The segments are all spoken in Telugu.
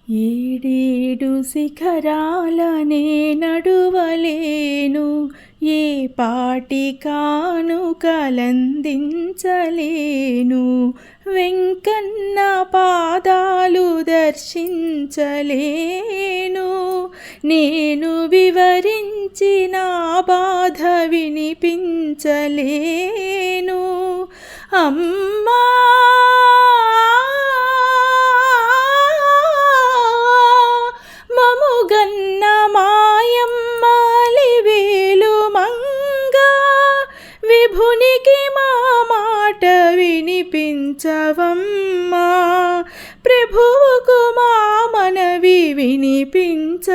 ఏడేడు శిఖరాలనే నడువలేను, ఏ పాటి కానుకలందించలేను, వెంకన్న పాదాలు దర్శించలేను. నేను వివరించిన బాధ వినిపించలేను. అమ్మా మముగన్న మాయమ్మలి వేలు మంగ, విభునికి మా మాట వినిపించవమ్మా, ప్రభువుకు మా మనవి వినిపించవమ్మా.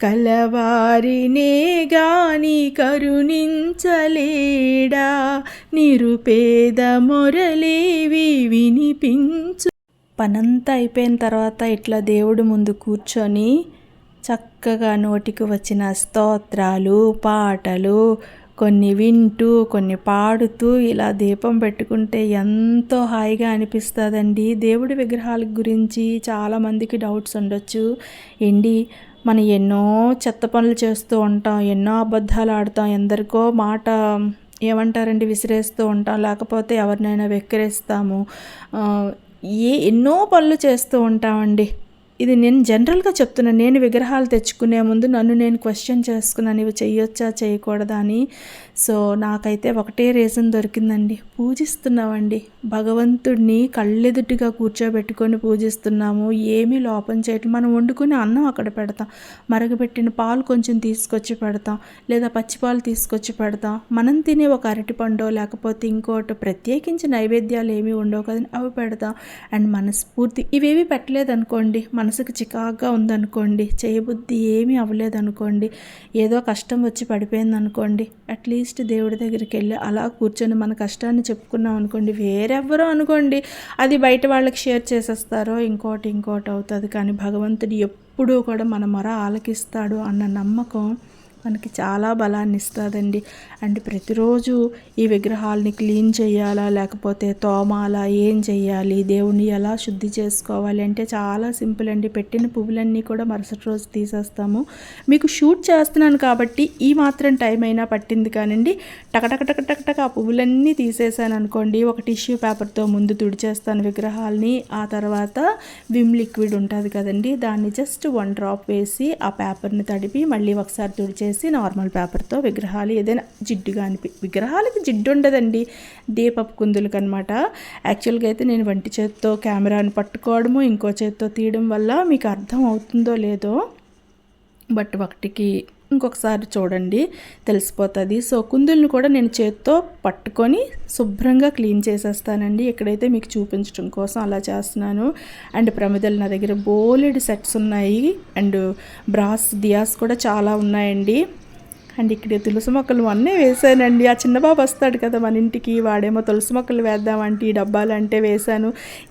కలవారినే గాని కరుణించలేడా, నిరుపేద మొరలేవి వినిపించు. పనంతా అయిపోయిన తర్వాత ఇట్లా దేవుడి ముందు కూర్చొని చక్కగా నోటికి వచ్చిన స్తోత్రాలు, పాటలు కొన్ని వింటూ కొన్ని పాడుతూ ఇలా దీపం పెట్టుకుంటే ఎంతో హాయిగా అనిపిస్తుందండి. దేవుడి విగ్రహాల గురించి చాలామందికి డౌట్స్ ఉండొచ్చు. ఏంటి మనం ఎన్నో చెత్త పనులు చేస్తూ ఉంటాం, ఎన్నో అబద్ధాలు ఆడుతాం, ఎందరికో మాట ఏమంటారండి విసిరేస్తూ ఉంటాం, లేకపోతే ఎవరినైనా వెక్కిరిస్తాము, ఎన్నో పనులు చేస్తూ ఉంటామండి. ఇది నేను జనరల్గా చెప్తున్నాను. నేను విగ్రహాలు తెచ్చుకునే ముందు నన్ను నేను క్వశ్చన్ చేసుకున్నాను, ఇవి చేయొచ్చా చేయకూడదా అని. సో నాకైతే ఒకటే రీజన్ దొరికిందండి, పూజిస్తున్నామండి భగవంతుడిని, కళ్ళెదుటిగా కూర్చోబెట్టుకొని పూజిస్తున్నాము, ఏమీ లోపం చేయటం. మనం వండుకుని అన్నం అక్కడ పెడతాం, మరగబెట్టిన పాలు కొంచెం తీసుకొచ్చి పెడతాం, లేదా పచ్చిపాలు తీసుకొచ్చి పెడతాం. మనం తినే ఒక అరటిపండో లేకపోతే ఇంకోటి ప్రత్యేకించి నైవేద్యాలు ఏమీ ఉండవు కదండి, అవి పెడతాం. అండ్ మనస్ఫూర్తి ఇవేవి పెట్టలేదనుకోండి, మనసుకు చికాగ్గా ఉందనుకోండి, చేయబుద్ధి ఏమీ అవ్వలేదనుకోండి, ఏదో కష్టం వచ్చి పడిపోయింది అనుకోండి, అట్లీస్ట్ దేవుడి దగ్గరికి వెళ్ళి అలా కూర్చొని మన కష్టాన్ని చెప్పుకున్నాం అనుకోండి, వేరెవ్వరో అనుకోండి అది బయట వాళ్ళకి షేర్ చేసేస్తారో ఇంకోటి అవుతుంది. కానీ భగవంతుడు ఎప్పుడూ కూడా మన మొర ఆలకిస్తాడు అన్న నమ్మకం మనకి చాలా బలాన్ని ఇస్తుందండి. అండ్ ప్రతిరోజు ఈ విగ్రహాలని క్లీన్ చేయాలా లేకపోతే తోమాలా, ఏం చేయాలి, దేవుణ్ణి ఎలా శుద్ధి చేసుకోవాలి అంటే చాలా సింపుల్ అండి. పెట్టిన పువ్వులన్నీ కూడా మరుసటి రోజు తీసేస్తాము. మీకు షూట్ చేస్తున్నాను కాబట్టి ఈ మాత్రం టైం అయినా పట్టింది కానండి. టకటక ఆ పువ్వులన్నీ తీసేసాను అనుకోండి, ఒక టిష్యూ పేపర్తో ముందు తుడిచేస్తాను విగ్రహాలని. ఆ తర్వాత విమ్ లిక్విడ్ ఉంటుంది కదండి, దాన్ని జస్ట్ 1 డ్రాప్ వేసి ఆ పేపర్ని తడిపి మళ్ళీ ఒకసారి తుడిచేసి నార్మల్ పేపర్తో విగ్రహాలు ఏదైనా జిడ్డుగా విగ్రహాలకి జిడ్డు ఉండదండి, దీపపు కుందులకు అనమాట. యాక్చువల్గా అయితే నేను వంటి చేత్తో కెమెరాని పట్టుకోవడము ఇంకో చేత్తో తీయడం వల్ల మీకు అర్థం అవుతుందో లేదో, బట్ ఒకటికి ఇంకొకసారి చూడండి తెలిసిపోతుంది. సో కుందులను కూడా నేను చేత్తో పట్టుకొని శుభ్రంగా క్లీన్ చేసేస్తానండి. ఇక్కడైతే మీకు చూపించడం కోసం అలా చేస్తున్నాను. అండ్ ప్రమిదలు నా దగ్గర బోలెడు సెట్స్ ఉన్నాయి, అండ్ బ్రాస్ దియాస్ కూడా చాలా ఉన్నాయండి. అండ్ ఇక్కడ తులసి మొక్కలు అన్నీ వేసానండి. ఆ చిన్న బాబు వస్తాడు కదా మన ఇంటికి, వాడేమో తులసి మొక్కలు వేద్దామంటే ఈ డబ్బాలు అంటే వేశాను.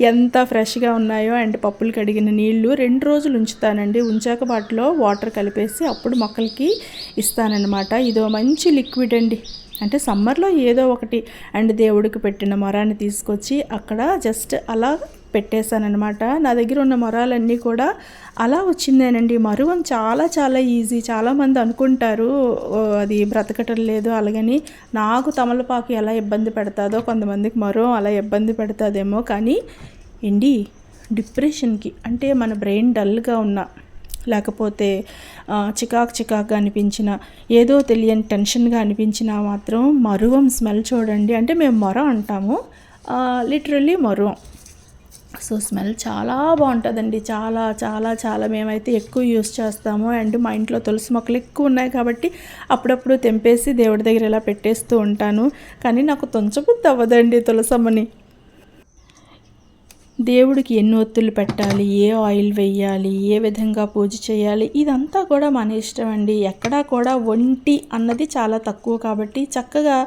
ఎంత ఫ్రెష్గా ఉన్నాయో. అండ్ పప్పులు కడిగిన నీళ్లు 2 రోజులు ఉంచుతానండి, ఉంచాక వాటిలో వాటర్ కలిపేసి అప్పుడు మొక్కలకి ఇస్తానన్నమాట. ఇదో మంచి లిక్విడ్ అండి, అంటే సమ్మర్లో ఏదో ఒకటి. అండ్ దేవుడికి పెట్టిన మొరాన్ని తీసుకొచ్చి అక్కడ జస్ట్ అలా పెట్టేశానమాట. నా దగ్గర ఉన్న మొరాలన్నీ కూడా అలా వచ్చిందేనండి. మరువం చాలా చాలా ఈజీ. చాలామంది అనుకుంటారు అది బ్రతకటం లేదు అలాగని. నాకు తమలపాకు ఎలా ఇబ్బంది పెడతాదో కొంతమందికి మరువం అలా ఇబ్బంది పెడతాదేమో. కానీ ఏంటి డిప్రెషన్కి, అంటే మన బ్రెయిన్ డల్గా ఉన్న, లేకపోతే చికాకుగా అనిపించిన, ఏదో తెలియని టెన్షన్గా అనిపించినా మాత్రం మరువం స్మెల్ చూడండి. అంటే మేము మొర అంటాము, లిటరల్లీ మరువం. సో స్మెల్ చాలా బాగుంటుందండి, చాలా చాలా చాలా. మేమైతే ఎక్కువ యూస్ చేస్తాము. అండ్ మా ఇంట్లో తులసి మొక్కలు ఎక్కువ ఉన్నాయి కాబట్టి అప్పుడప్పుడు తెంపేసి దేవుడి దగ్గర ఇలా పెట్టేస్తూ ఉంటాను. కానీ నాకు తుంచబుద్ధి అవ్వదండి తులసమ్మని. దేవుడికి ఎన్ని ఒత్తులు పెట్టాలి, ఏ ఆయిల్ వేయాలి, ఏ విధంగా పూజ చేయాలి, ఇదంతా కూడా మన ఇష్టం అండి. ఎక్కడా కూడా ఒంటి అన్నది చాలా తక్కువ కాబట్టి చక్కగా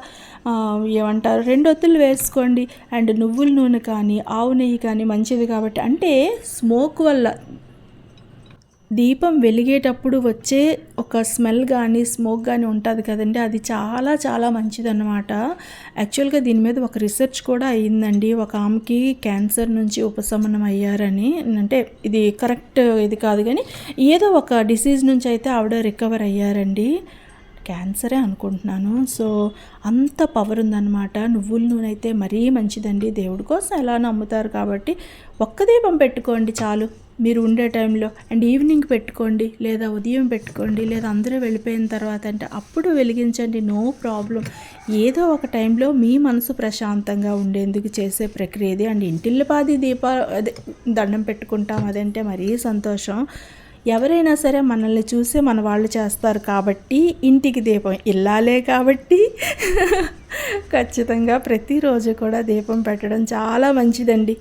ఏమంటారు 2 ఒత్తులు వేసుకోండి. అండ్ నువ్వుల నూనె కానీ ఆవు నెయ్యి కానీ మంచిది కాబట్టి, అంటే స్మోక్ వల్ల దీపం వెలిగేటప్పుడు వచ్చే ఒక స్మెల్ కానీ స్మోక్ కానీ ఉంటుంది కదండి, అది చాలా చాలా మంచిదన్నమాట. యాక్చువల్గా దీని మీద ఒక రీసెర్చ్ కూడా అయ్యిందండి. ఒక ఆమెకి క్యాన్సర్ నుంచి ఉపశమనం అయ్యారని. అంటే ఇది కరెక్ట్ ఇది కాదు కానీ ఏదో ఒక డిసీజ్ నుంచి అయితే ఆవిడ రికవర్ అయ్యారండి. క్యాన్సరే అనుకుంటున్నాను. సో అంత పవర్ ఉందన్నమాట. నువ్వుల నూనె అయితే మరీ మంచిదండి. దేవుడి కోసం ఎలా నమ్ముతారు కాబట్టి ఒక్క దీపం పెట్టుకోండి చాలు మీరు ఉండే టైంలో. అండ్ ఈవినింగ్ పెట్టుకోండి, లేదా ఉదయం పెట్టుకోండి, లేదా అందరూ వెళ్ళిపోయిన తర్వాత అంటే అప్పుడు వెలిగించండి, నో ప్రాబ్లం. ఏదో ఒక టైంలో మీ మనసు ప్రశాంతంగా ఉండేందుకు చేసే ప్రక్రియ ఇది. అండ్ ఇంటిల్లిపాది అదే దండం పెట్టుకుంటాం, అదంటే మరీ సంతోషం. ఎవరైనా సరే మనల్ని చూసే మన వాళ్ళు చేస్తారు కాబట్టి, ఇంటికి దీపం ఇల్లాలే కాబట్టి ఖచ్చితంగా ప్రతిరోజు కూడా దీపం పెట్టడం చాలా మంచిదండి.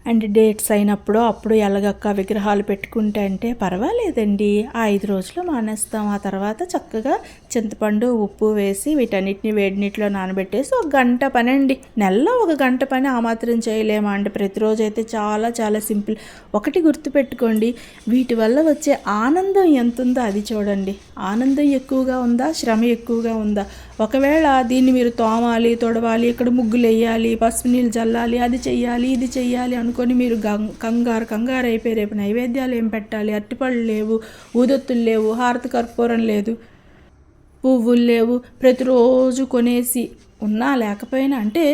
అండ్ డేట్స్ అయినప్పుడు అప్పుడు ఎలగక్క విగ్రహాలు పెట్టుకుంటే అంటే పర్వాలేదండి, 5 రోజులు మానేస్తాం. ఆ తర్వాత చక్కగా చింతపండు ఉప్పు వేసి వీటన్నిటిని వేడి నీటిలో నానబెట్టేసి ఒక గంట పని అండి. నెలలో ఒక గంట పని ఆ మాత్రం చేయలేమా అంటే ప్రతిరోజు అయితే చాలా చాలా సింపుల్. ఒకటి గుర్తుపెట్టుకోండి, వీటి వల్ల వచ్చే ఆనందం ఎంత ఉందో అది చూడండి. ఆనందం ఎక్కువగా ఉందా, శ్రమ ఎక్కువగా ఉందా? ఒకవేళ దీన్ని మీరు తోమాలి, తొడవాలి, ఇక్కడ ముగ్గులు వేయాలి, పసుపు నీళ్ళు చల్లాలి, అది చెయ్యాలి, ఇది చెయ్యాలి అనుకొని మీరు కంగారు అయిపోయి రేపు నైవేద్యాలు ఏం పెట్టాలి, అరటిపళ్ళు లేవు, ఊదొత్తులు లేవు, హారతి కర్పూరం లేదు, పువ్వులు లేవు, ప్రతిరోజు కొనేసి ఉన్నా లేకపోయినా అంటే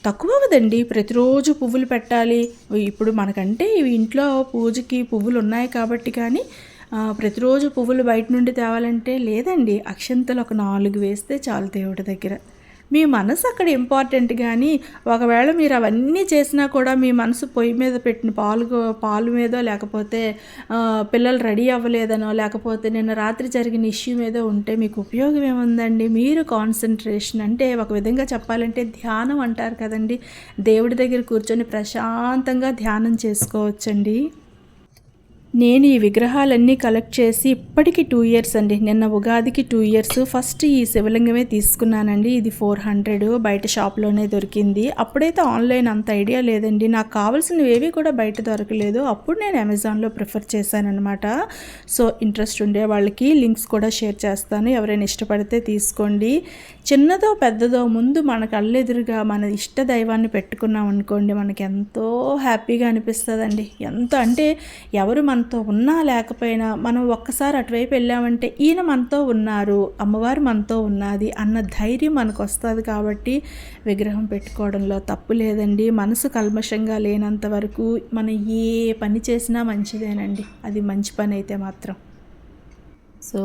తక్కువ అవ్వదండి. ప్రతిరోజు పువ్వులు పెట్టాలి. ఇప్పుడు మనకంటే ఇవి ఇంట్లో పూజకి పువ్వులు ఉన్నాయి కాబట్టి, కానీ ప్రతిరోజు పువ్వులు బయట నుండి తేవాలంటే లేదండి. అక్షంతలు ఒక 4 వేస్తే చాలు దేవుడి దగ్గర. మీ మనసు అక్కడ ఇంపార్టెంట్. కానీ ఒకవేళ మీరు అవన్నీ చేసినా కూడా మీ మనసు పొయ్యి మీద పెట్టిన పాలు మీదో, లేకపోతే పిల్లలు రెడీ అవ్వలేదనో, లేకపోతే నిన్న రాత్రి జరిగిన ఇష్యూ మీదో ఉంటే మీకు ఉపయోగం ఏముందండి? మీరు కాన్సన్ట్రేషన్ అంటే ఒక విధంగా చెప్పాలంటే ధ్యానం అంటారు కదండి, దేవుడి దగ్గర కూర్చొని ప్రశాంతంగా ధ్యానం చేసుకోవచ్చండి. నేను ఈ విగ్రహాలన్నీ కలెక్ట్ చేసి ఇప్పటికి 2 ఇయర్స్ అండి. నిన్న ఉగాదికి 2 ఇయర్స్. ఫస్ట్ ఈ శివలింగమే తీసుకున్నానండి. ఇది 400 బయట షాప్లోనే దొరికింది. అప్పుడైతే ఆన్లైన్ అంత ఐడియా లేదండి. నాకు కావాల్సినవి ఏవి కూడా బయట దొరకలేదు. అప్పుడు నేను అమెజాన్లో ప్రిఫర్ చేశానన్నమాట. సో ఇంట్రెస్ట్ ఉండే వాళ్ళకి లింక్స్ కూడా షేర్ చేస్తాను, ఎవరైనా ఇష్టపడితే తీసుకోండి. చిన్నదో పెద్దదో ముందు మన కళ్ళెదురుగా మన ఇష్ట దైవాన్ని పెట్టుకున్నాం అనుకోండి, మనకి ఎంతో హ్యాపీగా అనిపిస్తుందండి. ఎంత అంటే ఎవరు మనతో ఉన్నా లేకపోయినా మనం ఒక్కసారి అటువైపు వెళ్ళామంటే ఈయన మనతో ఉన్నారు, అమ్మవారు మనతో ఉన్నది అన్న ధైర్యం మనకు వస్తుంది. కాబట్టి విగ్రహం పెట్టుకోవడంలో తప్పు లేదండి. మనసు కల్మషంగా లేనంత వరకు మనం ఏ పని చేసినా మంచిదేనండి. అది మంచి పని అయితే మాత్రం. సో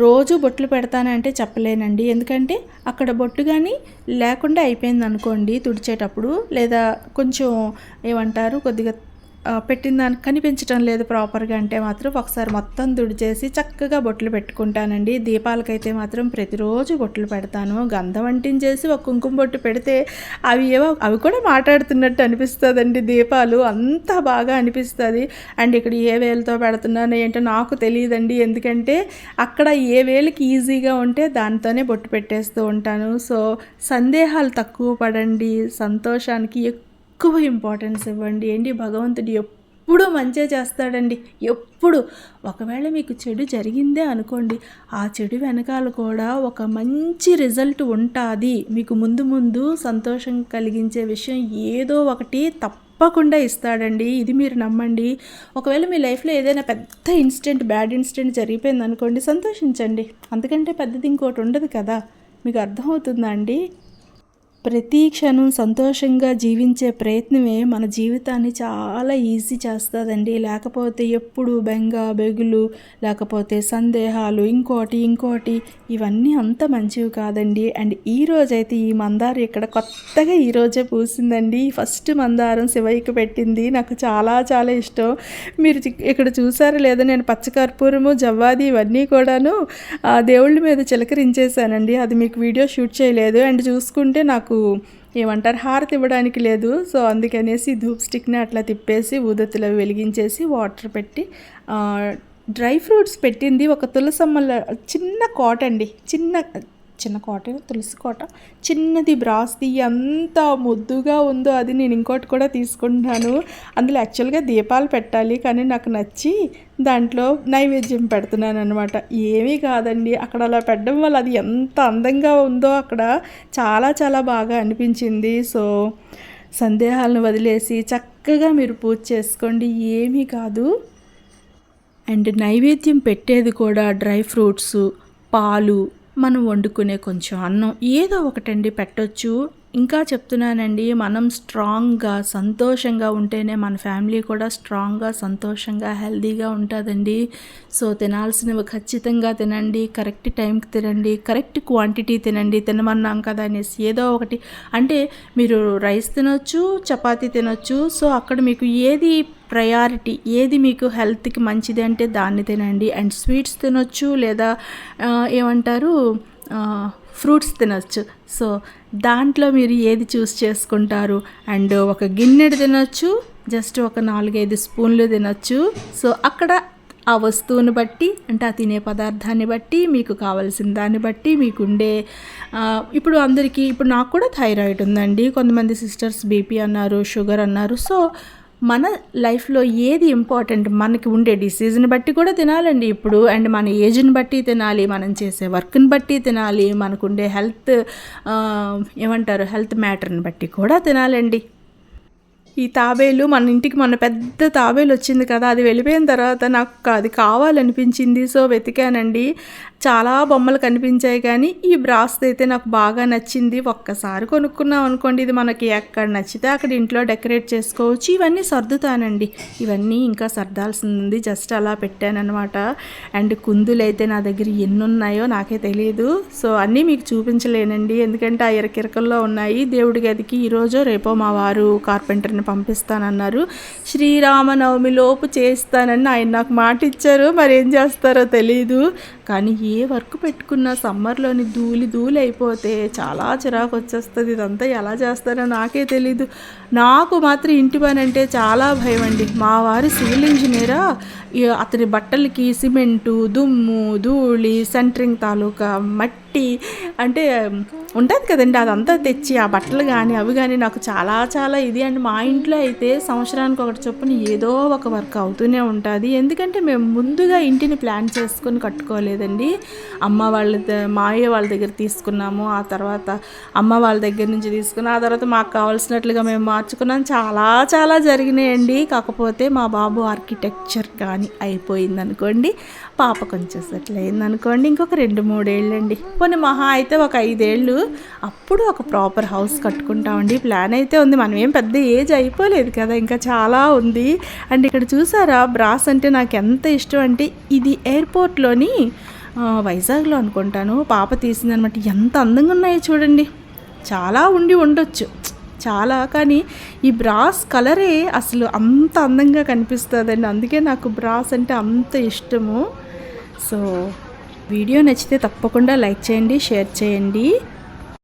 రోజు బొట్లు పెడతానంటే చెప్పలేనండి. ఎందుకంటే అక్కడ బొట్టు కానీ లేకుండా అయిపోయింది అనుకోండి తుడిచేటప్పుడు, లేదా కొంచెం ఏమంటారు కొద్దిగా పెట్టిన దానికి కనిపించడం లేదు ప్రాపర్గా అంటే మాత్రం ఒకసారి మొత్తం తుడిచేసి చక్కగా బొట్లు పెట్టుకుంటానండి. దీపాలకైతే మాత్రం ప్రతిరోజు బొట్లు పెడతాను. గంధం అంటించేసి ఒక కుంకుమ బొట్టు పెడితే అవి కూడా మాట్లాడుతున్నట్టు అనిపిస్తుందండి. దీపాలు అంత బాగా అనిపిస్తుంది. అండ్ ఇక్కడ ఏ వేలుతో పెడుతున్నాను ఏంటో నాకు తెలియదండి, ఎందుకంటే అక్కడ ఏ వేలుకి ఈజీగా ఉంటే దాంతోనే బొట్టు పెట్టేస్తూ ఉంటాను. సో సందేహాలు తక్కువ పడండి, సంతోషానికి ఎక్కువ ఇంపార్టెన్స్ ఇవ్వండి. ఏంటి భగవంతుడు ఎప్పుడు మంచిగా చేస్తాడండి, ఎప్పుడు. ఒకవేళ మీకు చెడు జరిగిందే అనుకోండి, ఆ చెడు వెనకాల కూడా ఒక మంచి రిజల్ట్ ఉంటుంది. మీకు ముందు సంతోషం కలిగించే విషయం ఏదో ఒకటి తప్పకుండా ఇస్తాడండి. ఇది మీరు నమ్మండి. ఒకవేళ మీ లైఫ్లో ఏదైనా పెద్ద బ్యాడ్ ఇన్సిడెంట్ జరిగిపోయింది అనుకోండి, సంతోషించండి. అంతకంటే పెద్దది ఇంకోటి ఉండదు కదా. మీకు అర్థమవుతుందా అండి? ప్రతి క్షణం సంతోషంగా జీవించే ప్రయత్నమే మన జీవితాన్ని చాలా ఈజీ చేస్తుందండి. లేకపోతే ఎప్పుడు బెగులు, లేకపోతే సందేహాలు, ఇంకోటి ఇవన్నీ అంత మంచివి కాదండి. అండ్ ఈరోజైతే ఈ మందారం ఇక్కడ కొత్తగా ఈరోజే పూసిందండి. ఫస్ట్ మందారం శివయ్యకి పెట్టింది. నాకు చాలా చాలా ఇష్టం. మీరు ఇక్కడ చూసారో లేదో, నేను పచ్చకర్పూరము, జవ్వాది ఇవన్నీ కూడాను దేవుళ్ళ మీద చిలకరించేసానండి. అది మీకు వీడియో షూట్ చేయలేదు. అండ్ చూసుకుంటే నాకు ఏమంటారు హారతి ఇవ్వడానికి లేదు. సో అందుకనేసి ధూప్ స్టిక్ని అట్లా తిప్పేసి ఊదత్తులు వెలిగించేసి వాటర్ పెట్టి డ్రై ఫ్రూట్స్ పెట్టింది. ఒక తులసమ్మల చిన్న కోట అండి, చిన్న చిన్న కోట, తులసి కోట, చిన్నది బ్రాస్ది, ఎంత ముద్దుగా ఉందో. అది నేను ఇంకోటి కూడా తీసుకుంటున్నాను. అందులో యాక్చువల్గా దీపాలు పెట్టాలి, కానీ నాకు నచ్చి దాంట్లో నైవేద్యం పెడుతున్నాను అనమాట. ఏమీ కాదండి, అక్కడ అలా పెట్టడం వల్ల అది ఎంత అందంగా ఉందో అక్కడ చాలా చాలా బాగా అనిపించింది. సో సందేహాలను వదిలేసి చక్కగా మీరు పూజ చేసుకోండి, ఏమీ కాదు. అండ్ నైవేద్యం పెట్టేది కూడా డ్రై ఫ్రూట్స్, పాలు, మనం వండుకునే కొంచెం అన్నం, ఏదో ఒకటండి పెట్టొచ్చు. ఇంకా చెప్తున్నానండి, మనం స్ట్రాంగ్గా సంతోషంగా ఉంటేనే మన ఫ్యామిలీ కూడా స్ట్రాంగ్గా సంతోషంగా హెల్తీగా ఉంటుందండి. సో తినాల్సినవి ఖచ్చితంగా తినండి, కరెక్ట్ టైంకి తినండి, కరెక్ట్ క్వాంటిటీ తినండి. తినమన్నాం కదా అనేసి ఏదో ఒకటి, అంటే మీరు రైస్ తినొచ్చు, చపాతీ తినొచ్చు. సో అక్కడ మీకు ఏది ప్రయారిటీ, ఏది మీకు హెల్త్కి మంచిది అంటే దాన్ని తినండి. అండ్ స్వీట్స్ తినొచ్చు, లేదా ఏమంటారు ఫ్రూట్స్ తినొచ్చు. సో దాంట్లో మీరు ఏది చూస్ చేసుకుంటారు. అండ్ ఒక గిన్నెడు తినొచ్చు, జస్ట్ ఒక 4-5 స్పూన్లు తినొచ్చు. సో అక్కడ ఆ వస్తువుని బట్టి, అంటే ఆ తినే పదార్థాన్ని బట్టి, మీకు కావాల్సిన దాన్ని బట్టి, మీకుండే ఇప్పుడు అందరికీ, ఇప్పుడు నాకు కూడా థైరాయిడ్ ఉందండి, కొంతమంది సిస్టర్స్ బీపీ అన్నారు, షుగర్ అన్నారు. సో మన లైఫ్లో ఏది ఇంపార్టెంట్, మనకి ఉండే డిసీజ్ని బట్టి కూడా తినాలండి ఇప్పుడు. అండ్ మన ఏజ్ని బట్టి తినాలి, మనం చేసే వర్క్ని బట్టి తినాలి, మనకుండే హెల్త్ హెల్త్ మ్యాటర్ని బట్టి కూడా తినాలండి. ఈ తాబేలు మన ఇంటికి మొన్న పెద్ద తాబేలు వచ్చింది కదా, అది వెళ్ళిపోయిన తర్వాత నాకు అది కావాలనిపించింది. సో వెతికానండి, చాలా బొమ్మలు కనిపించాయి, కానీ ఈ బ్రాస్ అయితే నాకు బాగా నచ్చింది. ఒక్కసారి కొనుక్కున్నాం అనుకోండి, ఇది మనకి ఎక్కడ నచ్చితే అక్కడ ఇంట్లో డెకరేట్ చేసుకోవచ్చు. ఇవన్నీ సర్దుతానండి, ఇవన్నీ ఇంకా సర్దాల్సింది, జస్ట్ అలా పెట్టానన్నమాట. అండ్ కుందులు అయితే నా దగ్గర ఎన్ని ఉన్నాయో నాకే తెలియదు. సో అన్నీ మీకు చూపించలేనండి, ఎందుకంటే ఆ ఇరకిరకల్లో ఉన్నాయి. దేవుడి గదికి ఈరోజో రేపో మా వారు కార్పెంటర్ని పంపిస్తానన్నారు. శ్రీరామనవమి లోపు చేస్తానని ఆయన నాకు మాట ఇచ్చారు, మరి ఏం చేస్తారో తెలీదు. కానీ ఏ వర్క్ పెట్టుకున్నా సమ్మర్లోని ధూళి అయిపోతే చాలా చిరాకు వచ్చేస్తుంది. ఇదంతా ఎలా చేస్తారో నాకే తెలీదు. నాకు మాత్రం ఇంటి పని అంటే చాలా భయం అండి. మా వారు సివిల్ ఇంజనీరా, అతని బట్టలకి సిమెంటు, దుమ్ము, ధూళి, సెంటరింగ్ తాలూకా మట్టి అంటే ఉంటుంది కదండి, అదంతా తెచ్చి ఆ బట్టలు కానీ అవి కానీ నాకు చాలా చాలా ఇది. అండ్ మా ఇంట్లో అయితే సంవత్సరానికి ఒకటి చొప్పున ఏదో ఒక వర్క్ అవుతూనే ఉంటుంది. ఎందుకంటే మేము ముందుగా ఇంటిని ప్లాన్ చేసుకొని కట్టుకోలేదండి. మావయ్య వాళ్ళ దగ్గర తీసుకున్నాము, ఆ తర్వాత అమ్మ వాళ్ళ దగ్గర నుంచి తీసుకున్నాం, ఆ తర్వాత మాకు కావాల్సినట్లుగా మేము మార్చుకున్నాం. చాలా చాలా జరిగినాయండి. కాకపోతే మా బాబు ఆర్కిటెక్చర్ కానీ అయిపోయిందనుకోండి, పాప కొంచెం సెటిల్ అయిందనుకోండి, ఇంకొక 2-3 ఏళ్ళండి, కొన్ని మహా అయితే ఒక 5 ఏళ్ళు, అప్పుడు ఒక ప్రాపర్ హౌస్ కట్టుకుంటామండి. ప్లాన్ అయితే ఉంది, మనం ఏం పెద్ద ఏజ్ అయిపోలేదు కదా, ఇంకా చాలా ఉంది. అండ్ ఇక్కడ చూసారా, బ్రాస్ అంటే నాకు ఎంత ఇష్టం అంటే, ఇది ఎయిర్పోర్ట్లోని వైజాగ్లో అనుకుంటాను పాప తీసిందనమాట. ఎంత అందంగా ఉన్నాయో చూడండి, చాలా ఉండొచ్చు చాలా, కానీ ఈ బ్రాస్ కలరే అసలు అంత అందంగా కనిపిస్తుందండి. అందుకే నాకు బ్రాస్ అంటే అంత ఇష్టము. సో వీడియో నచ్చితే తప్పకుండా లైక్ చేయండి, షేర్ చేయండి.